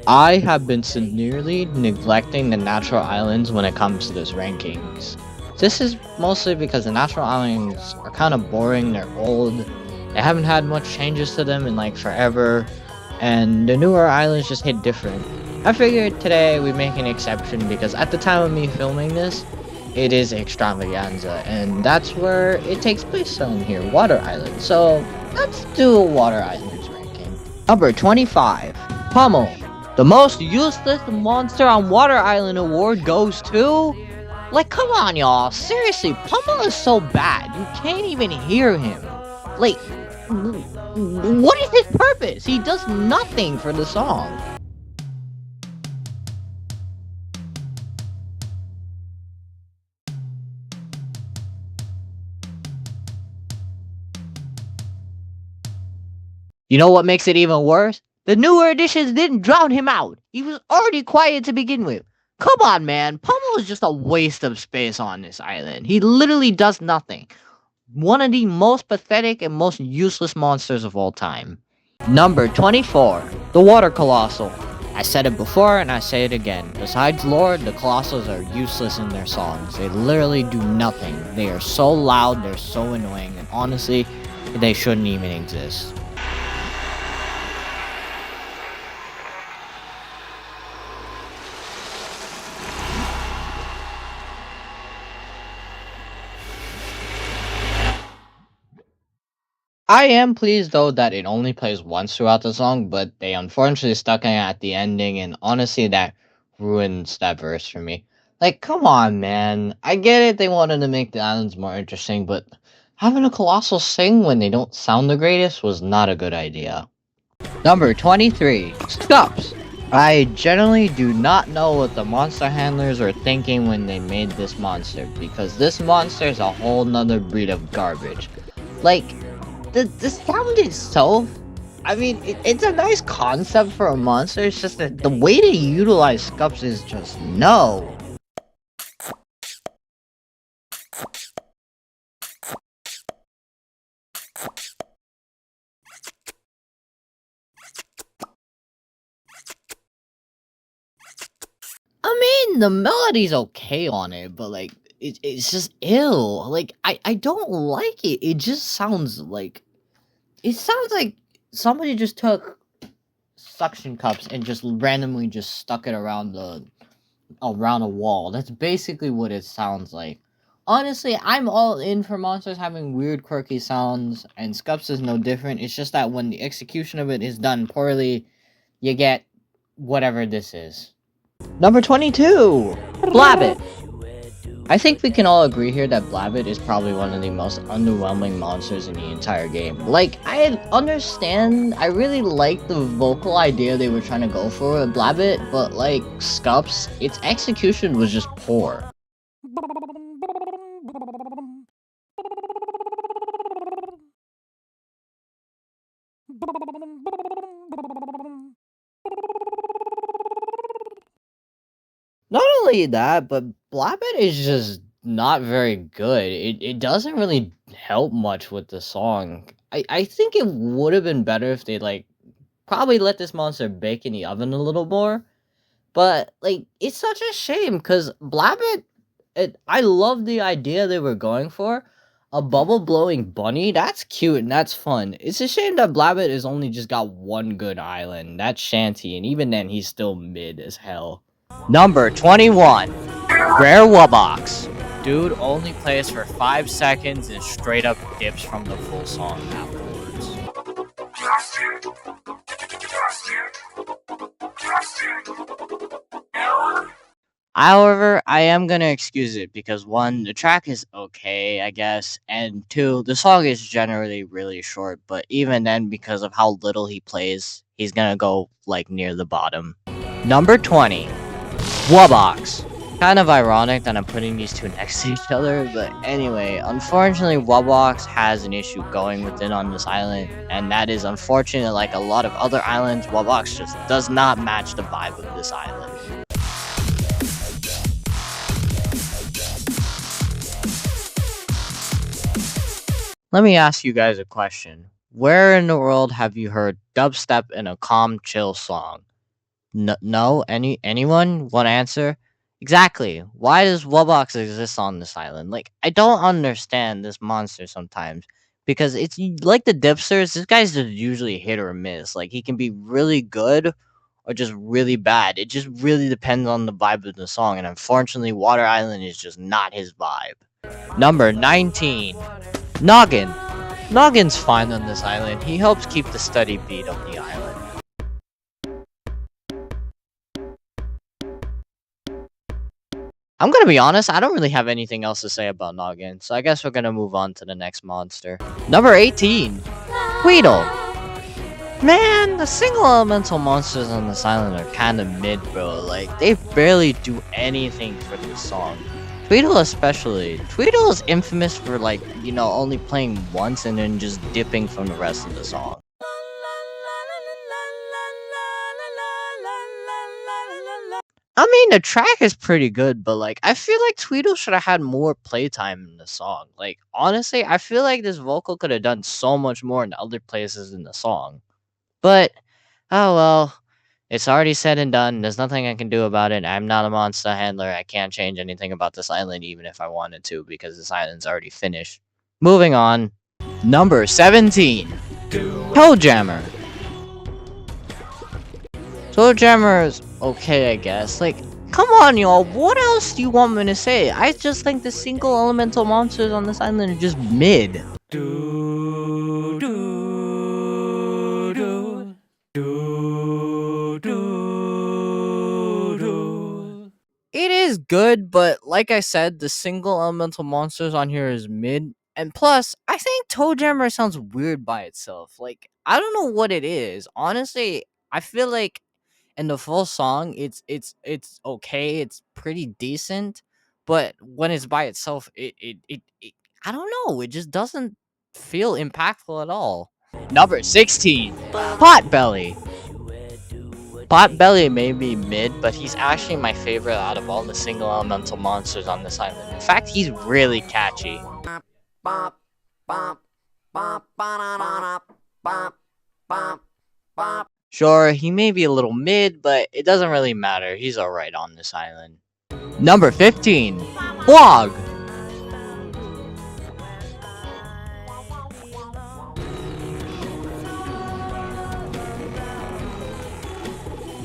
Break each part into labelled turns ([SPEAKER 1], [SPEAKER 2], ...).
[SPEAKER 1] I have been severely neglecting the natural islands when it comes to this rankings. This is mostly because the natural islands are kind of boring, they're old, they haven't had much changes to them in like forever, and the newer islands just hit different. I figured today we make an exception because at the time of me filming this, it is Extravaganza, and that's where it takes place on here, Water Island. So let's do a Water Islands ranking. Number 25, Pummel. The most useless monster on Water Island award goes to... Like, come on, y'all. Seriously, Pummel is so bad. You can't even hear him. Like, what is his purpose? He does nothing for the song. You know what makes it even worse? The newer editions didn't drown him out. He was already quiet to begin with. Come on, man. Pummel is just a waste of space on this island. He literally does nothing. One of the most pathetic and most useless monsters of all time. Number 24. The Water Colossal. I said it before and I say it again. Besides lore, the Colossals are useless in their songs. They literally do nothing. They are so loud, they're so annoying, and honestly, they shouldn't even exist. I am pleased though that it only plays once throughout the song, but they unfortunately stuck it at the ending, and honestly that ruins that verse for me. Like, come on, man. I get it, they wanted to make the islands more interesting, but having a Colossal sing when they don't sound the greatest was not a good idea. Number 23, Scups. I generally do not know what the monster handlers were thinking when they made this monster, because this monster is a whole nother breed of garbage. Like, the sound itself, I mean, it's a nice concept for a monster, it's just that the way to utilize Scups is just no. I mean, the melody's okay on it, but like, it's just ill. Like, I don't like it. It just sounds like... It sounds like somebody just took suction cups and just randomly just stuck it around a wall. That's basically what it sounds like. Honestly, I'm all in for monsters having weird, quirky sounds, and Scups is no different. It's just that when the execution of it is done poorly, you get whatever this is. Number 22! Blabbit! I think we can all agree here that Blabbit is probably one of the most underwhelming monsters in the entire game. Like, I understand, I really like the vocal idea they were trying to go for with Blabbit, but like, Scups, its execution was just poor. Not only that, but Blabbit is just not very good. It doesn't really help much with the song. I think it would have been better if they, like, probably let this monster bake in the oven a little more. But, like, it's such a shame, because Blabbit, I love the idea they were going for. A bubble-blowing bunny, that's cute and that's fun. It's a shame that Blabbit has only just got one good island. That's Shanty, and even then, he's still mid as hell. Number 21, Rare Wubbox. Dude only plays for 5 seconds and straight up dips from the full song afterwards. However, I am gonna excuse it because 1, the track is okay, I guess, and 2, the song is generally really short, but even then, because of how little he plays, he's gonna go, like, near the bottom. Number 20, Wubbox. Kind of ironic that I'm putting these two next to each other, but anyway, unfortunately Wubbox has an issue going with it on this island, and that is unfortunate. Like a lot of other islands, Wubbox just does not match the vibe of this island. Let me ask you guys a question. Where in the world have you heard dubstep in a calm, chill song? No, anyone want to answer? Exactly. Why does Wubbox exist on this island? Like, I don't understand this monster sometimes because like the Dipsters. This guy's just usually hit or miss. Like, he can be really good or just really bad. It just really depends on the vibe of the song. And unfortunately, Water Island is just not his vibe. Number 19, Noggin. Noggin's fine on this island. He helps keep the steady beat of the island. I'm gonna be honest, I don't really have anything else to say about Noggin, so I guess we're gonna move on to the next monster. Number 18, Weedle. Man, the single elemental monsters on this island are kinda mid, bro. Like, they barely do anything for this song. Tweedle especially. Tweedle is infamous for, like, only playing once and then just dipping from the rest of the song. I mean, the track is pretty good, but like, I feel like Tweedle should have had more playtime in the song. Like, honestly, I feel like this vocal could have done so much more in other places in the song. But, oh well, it's already said and done. There's nothing I can do about it. I'm not a monster handler. I can't change anything about this island, even if I wanted to, because this island's already finished. Moving on. Number 17, Toadjammer. Toadjammer is okay, I guess. Like, come on, y'all. What else do you want me to say? I just think the single elemental monsters on this island are just mid. Do, do, do, do, do, do. It is good, but like I said, the single elemental monsters on here is mid. And plus, I think Toadjammer sounds weird by itself. Like, I don't know what it is. Honestly, I feel like in the full song it's okay, it's pretty decent, but when it's by itself it I don't know, it just doesn't feel impactful at all. Number 16, Potbelly. Potbelly may be mid, but he's actually my favorite out of all the single elemental monsters on this island. In fact, he's really catchy. Sure, he may be a little mid, but it doesn't really matter. He's alright on this island. Number 15, Flog.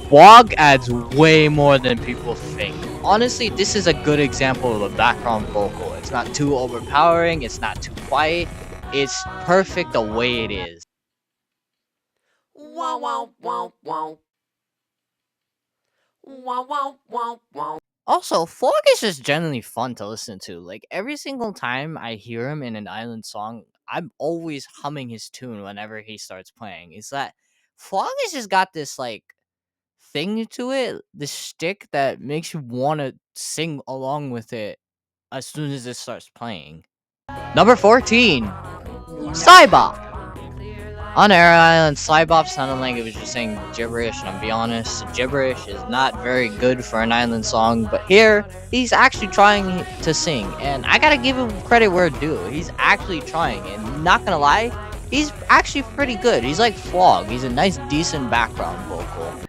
[SPEAKER 1] Flog adds way more than people think. Honestly, this is a good example of a background vocal. It's not too overpowering, it's not too quiet. It's perfect the way it is. Wow, wow, wow, wow. Wow, wow, wow, wow. Also, Flog is just generally fun to listen to. Like, every single time I hear him in an island song, I'm always humming his tune whenever he starts playing. Is that Flog has just got this, like, thing to it, this shtick that makes you want to sing along with it as soon as it starts playing. Number 14, Cybop. On Air Island, Cybop sounded like it was just saying gibberish, and I'll be honest, gibberish is not very good for an island song, but here, he's actually trying to sing, and I gotta give him credit where it's due. He's actually trying, and not gonna lie, he's actually pretty good. He's like Flog. He's a nice, decent background vocal.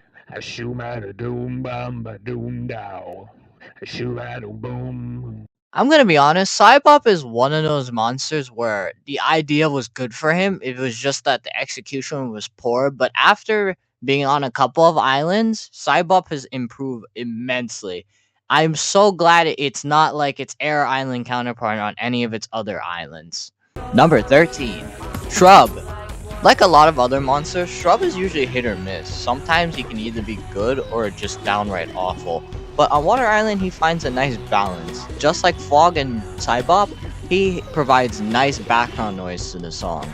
[SPEAKER 1] I'm gonna be honest, Cybop is one of those monsters where the idea was good for him. It was just that the execution was poor. But after being on a couple of islands, Cybop has improved immensely. I'm so glad it's not like its Air Island counterpart on any of its other islands. Number 13, Shrub. Like a lot of other monsters, Shrub is usually hit or miss. Sometimes he can either be good or just downright awful. But on Water Island, he finds a nice balance. Just like Flog and Cybop, he provides nice background noise to the song.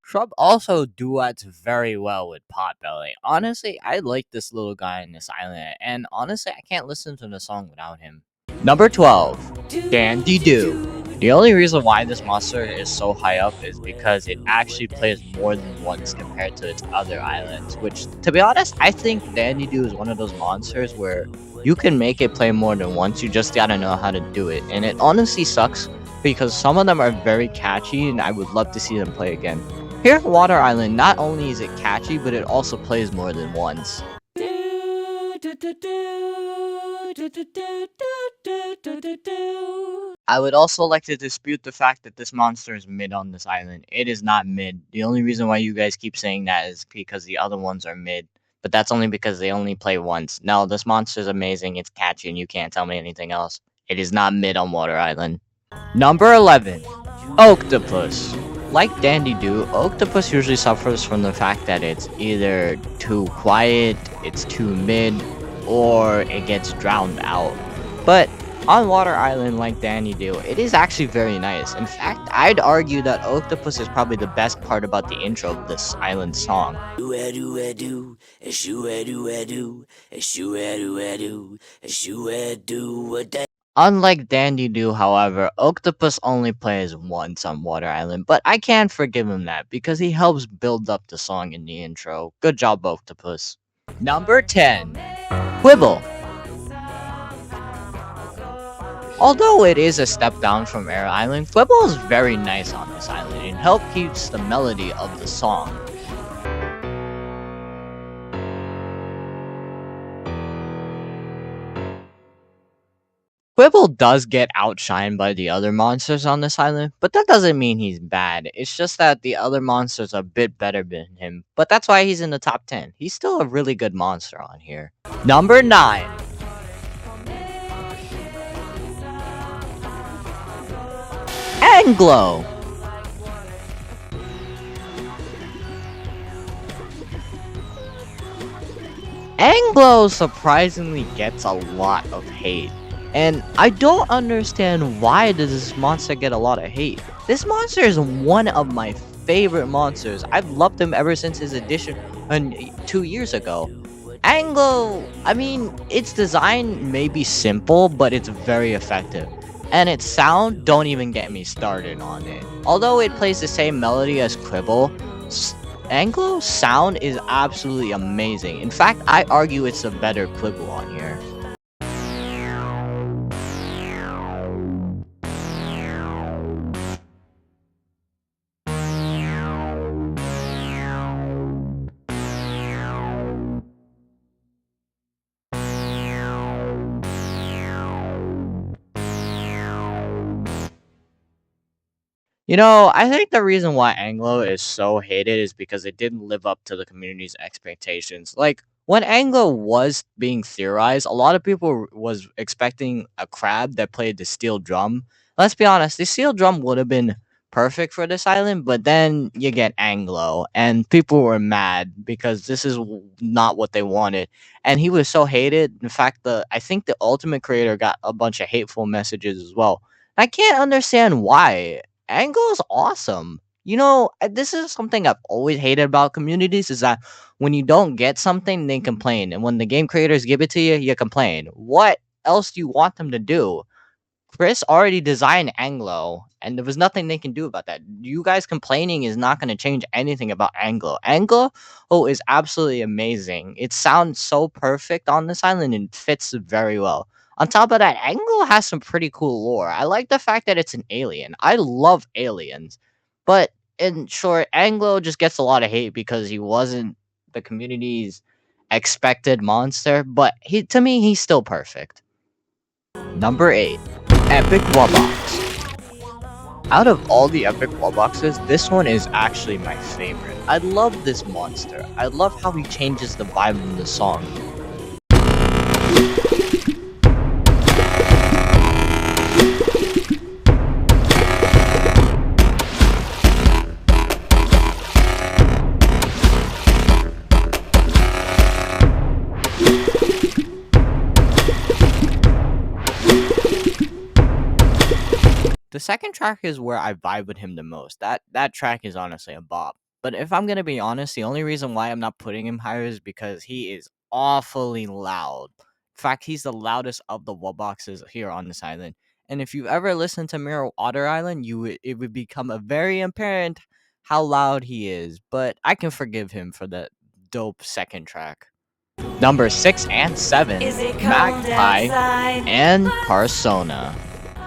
[SPEAKER 1] Shrub also duets very well with Potbelly. Honestly, I like this little guy in this island, and honestly, I can't listen to the song without him. Number 12, Dandy Doo. The only reason why this monster is so high up is because it actually plays more than once compared to its other islands, which, to be honest, I think Dandy Doo is one of those monsters where you can make it play more than once, you just gotta know how to do it. And it honestly sucks because some of them are very catchy and I would love to see them play again. Here, Water Island, not only is it catchy, but it also plays more than once. I would also like to dispute the fact that this monster is mid on this island. It is not mid. The only reason why you guys keep saying that is because the other ones are mid. But that's only because they only play once. No, this monster is amazing, it's catchy, and you can't tell me anything else. It is not mid on Water Island. Number 11. Octopus. Like Dandy Do, Octopus usually suffers from the fact that it's either too quiet, it's too mid, or it gets drowned out. But on Water Island, like Danny Do, it is actually very nice. In fact, I'd argue that Octopus is probably the best part about the intro of this island song. Unlike Dandy Do, however, Octopus only plays once on Water Island, but I can forgive him that because he helps build up the song in the intro. Good job, Octopus. Number 10. Quibble. Although it is a step down from Air Island, Quibble is very nice on this island and helps keeps the melody of the song. Quibble does get outshined by the other monsters on this island, but that doesn't mean he's bad. It's just that the other monsters are a bit better than him, but that's why he's in the top 10. He's still a really good monster on here. Number 9. Anglo. Anglo surprisingly gets a lot of hate. And I don't understand why does this monster get a lot of hate. This monster is one of my favorite monsters. I've loved him ever since his addition 2 years ago. Anglo, I mean, its design may be simple, but it's very effective. And its sound, don't even get me started on it. Although it plays the same melody as Quibble, Anglo's sound is absolutely amazing. In fact, I argue it's a better Quibble on here. You know, I think the reason why Anglo is so hated is because it didn't live up to the community's expectations. Like when Anglo was being theorized, a lot of people was expecting a crab that played the steel drum. Let's be honest, the steel drum would have been perfect for this island, but then you get Anglo, and people were mad because this is not what they wanted, and he was so hated. In fact, the I think the Ultimate Creator got a bunch of hateful messages as well. I can't understand why. Angle's awesome. You know, this is something I've always hated about communities is that when you don't get something, they complain. And when the game creators give it to you, you complain. What else do you want them to do? Chris already designed Anglo, and there was nothing they can do about that. You guys complaining is not going to change anything about Anglo. Anglo is absolutely amazing. It sounds so perfect on this island and fits very well. On top of that, Anglo has some pretty cool lore. I like the fact that it's an alien. I love aliens. But in short, Anglo just gets a lot of hate because he wasn't the community's expected monster. But to me, he's still perfect. Number 8. Epic Wubbox. Out of all the Epic Wubboxes, this one is actually my favorite. I love this monster. I love how he changes the vibe of the song. The second track is where I vibe with him the most. That track is honestly a bop. But if I'm gonna be honest, the only reason why I'm not putting him higher is because he is awfully loud. In fact, he's the loudest of the Wubboxes here on this island. And if you've ever listened to Mirror Water Island, it would become a very apparent how loud he is. But I can forgive him for the dope second track. Number 6 and 7, Magpie and Persona.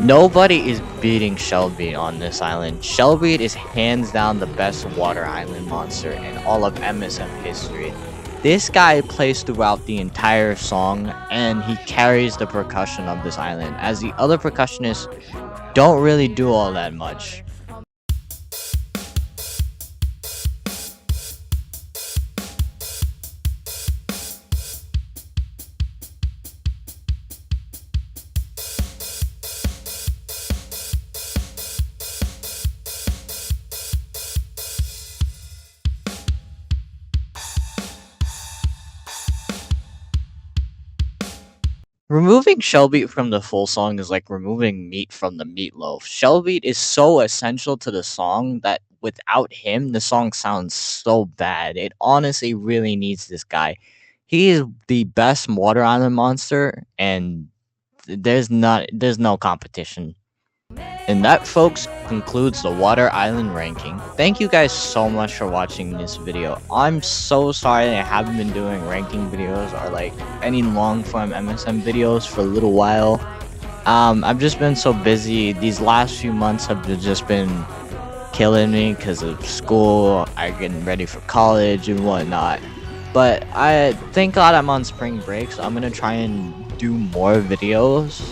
[SPEAKER 1] Nobody is beating Shellbeat on this island. Shellbeat is hands down the best water island monster in all of MSM history. This guy plays throughout the entire song, and he carries the percussion of this island, as the other percussionists don't really do all that much. Removing Shellbeat from the full song is like removing meat from the meatloaf. Shellbeat is so essential to the song that without him, the song sounds so bad. It honestly really needs this guy. He is the best water island monster, and there's no competition. And that, folks, concludes the Water Island ranking. Thank you guys so much for watching this video. I'm so sorry that I haven't been doing ranking videos or like any long form MSM videos for a little while. I've just been so busy. These last few months have just been killing me because of school, I getting ready for college and whatnot. But I thank God I'm on spring break, so I'm gonna try and do more videos.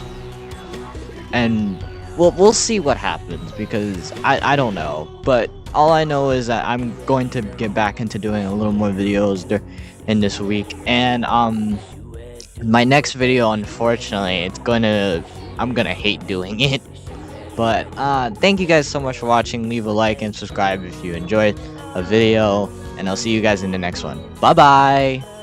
[SPEAKER 1] And we'll see what happens, because I don't know, but all I know is that I'm going to get back into doing a little more videos in this week. And my next video, unfortunately, I'm gonna hate doing it, but thank you guys so much for watching. Leave a like and subscribe if you enjoyed a video, and I'll see you guys in the next one. Bye bye.